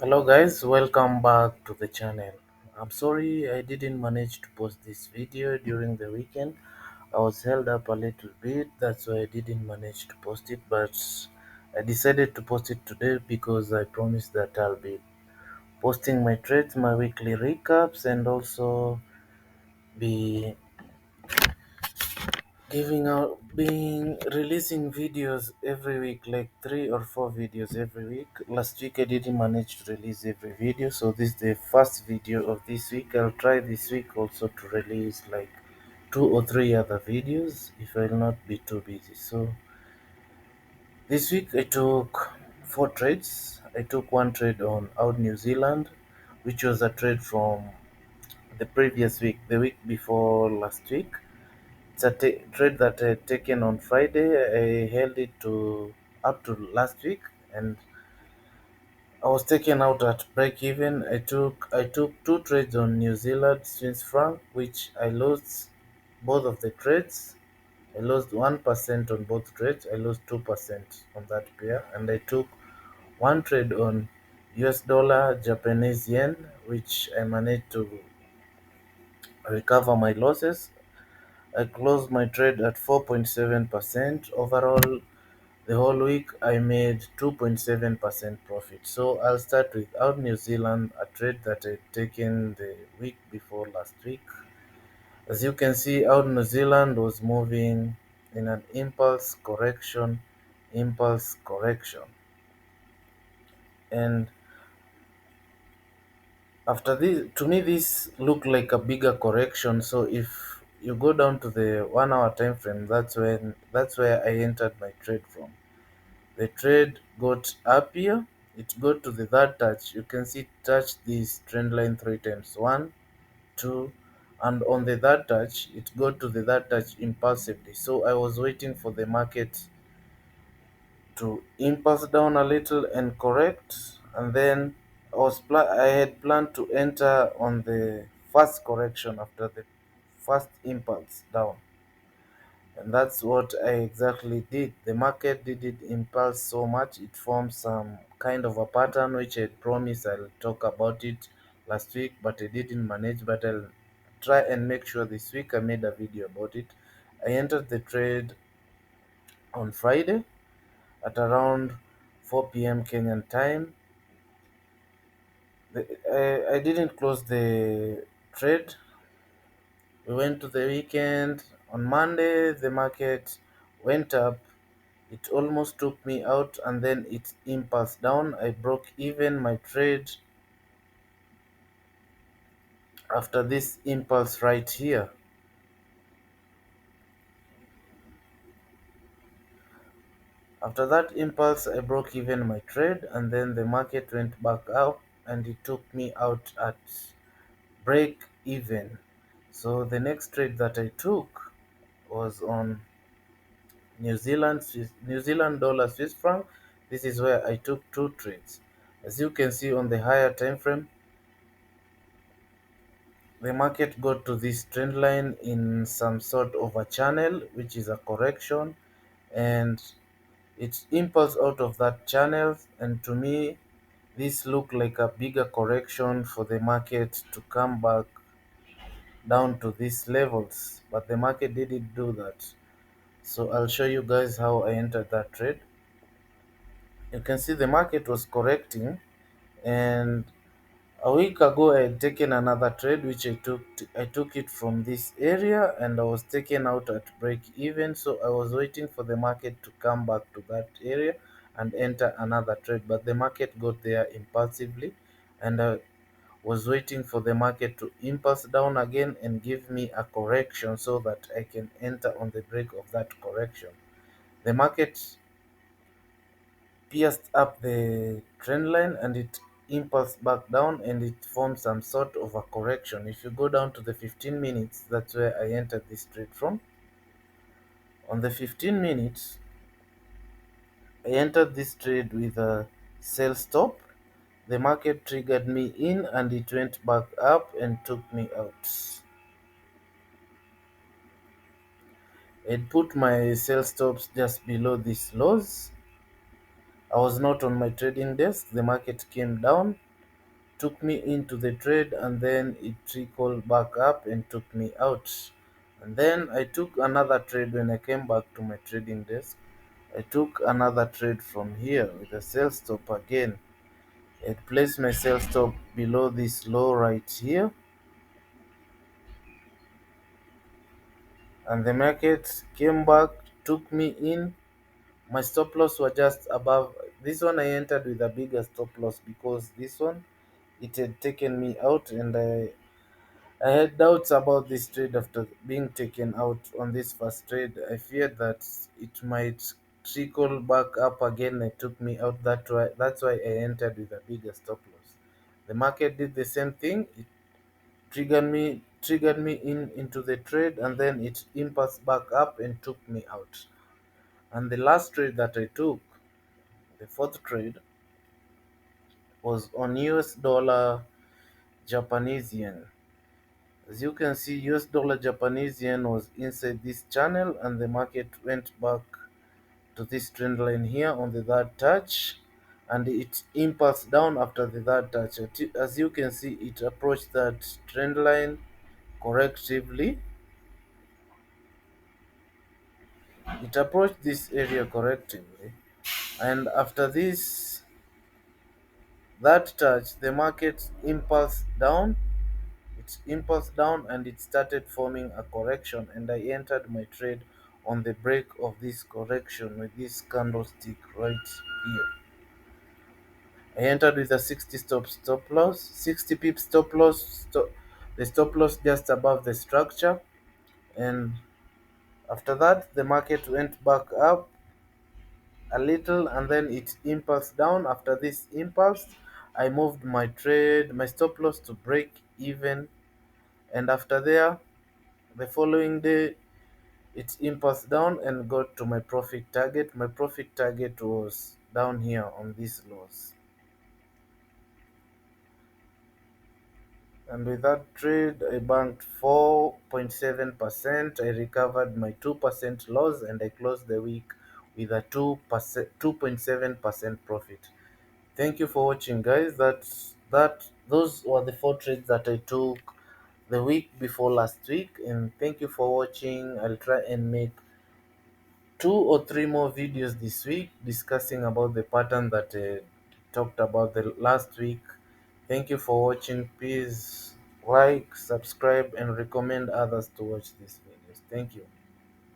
Hello guys, welcome back to the channel. I'm sorry I didn't manage to post this video during the weekend. I was held up a little bit, that's why I didn't manage to post it, but I decided to post it today because I promised that I'll be posting my trades, my weekly recaps, and also be giving out being releasing videos every week, like 3 or 4 videos every week. Last week I didn't manage to release every video, so this is the first video of this week. I'll try this week also to release like 2 or 3 other videos if I'll not be too busy. So this week I took 4 trades. I took one trade on out New Zealand, which was a trade from the previous week, the week before last week. It's a trade that I had taken on Friday. I held it to up to last week, and I was taken out at break even. I took 2 trades on New Zealand Swiss franc, which I lost both of the trades. I lost 1% on both trades. I lost 2% on that pair, and I took one trade on US dollar Japanese yen, which I managed to recover my losses. I closed my trade at 4.7%. Overall, the whole week I made 2.7% profit. So I'll start with out New Zealand, a trade that I'd taken the week before last week. As you can see, out New Zealand was moving in an impulse correction. And after this, to me, this looked like a bigger correction. So if you go down to the 1 hour time frame, that's where I entered my trade from. The trade got up here. It got to the third touch. You can see it touched this trend line 3 times. One, two, and on the third touch, it got to the third touch impulsively. So I was waiting for the market to impulse down a little and correct, and then I had planned to enter on the first correction after the first impulse down. And that's what I exactly did. The market didn't impulse so much. It formed some kind of a pattern which I promised I'll talk about it last week, but I didn't manage. But I'll try and make sure this week I made a video about it. I entered the trade on Friday at around 4 p.m. Kenyan time. I didn't close the trade. We went to the weekend. On Monday, the market went up. It almost took me out and then it impulsed down. I broke even my trade after this impulse right here. After that impulse, I broke even my trade and then the market went back up and it took me out at break even. So the next trade that I took was on New Zealand dollar Swiss franc. This is where I took 2 trades. As you can see on the higher time frame, the market got to this trend line in some sort of a channel, which is a correction, and it impulsed out of that channel. And to me, this looked like a bigger correction for the market to come back down to these levels, but the market didn't do that. So I'll show you guys how I entered that trade. You can see the market was correcting, and a week ago I had taken another trade which I took it from this area and I was taken out at break even. So I was waiting for the market to come back to that area and enter another trade, but the market got there impulsively, and I was waiting for the market to impulse down again and give me a correction so that I can enter on the break of that correction. The market pierced up the trend line and it impulsed back down and it formed some sort of a correction. If you go down to the 15 minutes, that's where I entered this trade from. On the 15 minutes, I entered this trade with a sell stop. The market triggered me in and it went back up and took me out. I'd put my sell stops just below these lows. I was not on my trading desk. The market came down. took me into the trade, and then it trickled back up and took me out. And then I took another trade when I came back to my trading desk. I took another trade from here with a sell stop again. I placed my sell stop below this low right here, and the market came back, took me in. My stop loss were just above. This one I entered with a bigger stop loss because this one it had taken me out, and I had doubts about this trade after being taken out on this first trade. I feared that it might trickle back up again and took me out. That's why I entered with a bigger stop loss. The market did the same thing. It triggered me into the trade, and then it impulsed back up and took me out. And the last trade that I took, the fourth trade, was on US dollar Japanese yen. As you can see, US dollar Japanese yen was inside this channel, and the market went back to this trend line here on the third touch, and it impulsed down after the third touch. As you can see, it approached that trend line correctively. It approached this area correctively, and after this that touch, the market impulsed down and it started forming a correction, and I entered my trade on the break of this correction with this candlestick right here. I entered with a 60 stop loss, 60 pip stop loss, the stop loss just above the structure. And after that, the market went back up a little, and then it impulsed down. After this impulse, I moved my trade, my stop loss to break even, and after there, the following day, it impulsed down and got to my profit target. My profit target was down here on this loss. And with that trade, I banked 4.7%. I recovered my 2% loss, and I closed the week with a 2.7% profit. Thank you for watching, guys. Those were the four trades that I took the week before last week, and thank you for watching. I'll try and make 2 or 3 more videos this week discussing about the pattern that talked about the last week. Thank you for watching. Please like, subscribe, and recommend others to watch these videos. Thank you.